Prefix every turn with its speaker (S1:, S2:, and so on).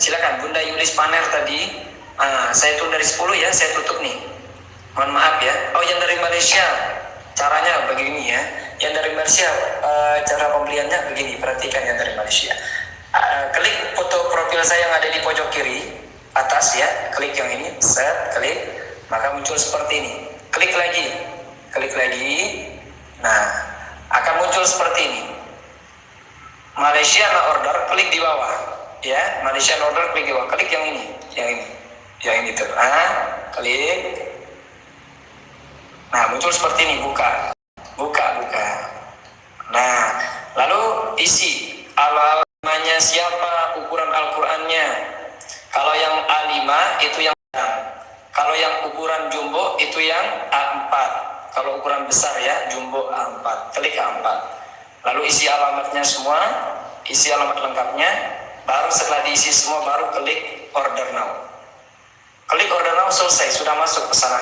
S1: Silakan Bunda Yulis Paner tadi. Saya turun dari 10 ya, saya tutup nih. Mohon maaf ya. Oh, yang dari Malaysia, caranya begini ya. Yang dari Malaysia, cara pembeliannya begini. Perhatikan yang dari Malaysia. Klik foto profil saya yang ada di pojok kiri atas ya. Klik yang ini, set, klik. Maka muncul seperti ini. Klik lagi. Nah, akan muncul seperti ini. Malaysia order, klik di bawah. Ya, Malaysia order, klik di bawah. Klik yang ini. Yang ini tuh. Klik. Nah, muncul seperti ini, buka. Nah, lalu isi alamannya siapa, ukuran Al-Qur'annya. Kalau yang A5 itu yang sedang. Kalau yang ukuran jumbo itu yang A4. Kalau ukuran besar ya, jumbo A4. Klik A4. Lalu isi alamatnya semua, isi alamat lengkapnya. Baru setelah diisi semua, baru klik order now. Klik order now, selesai, sudah masuk pesanan.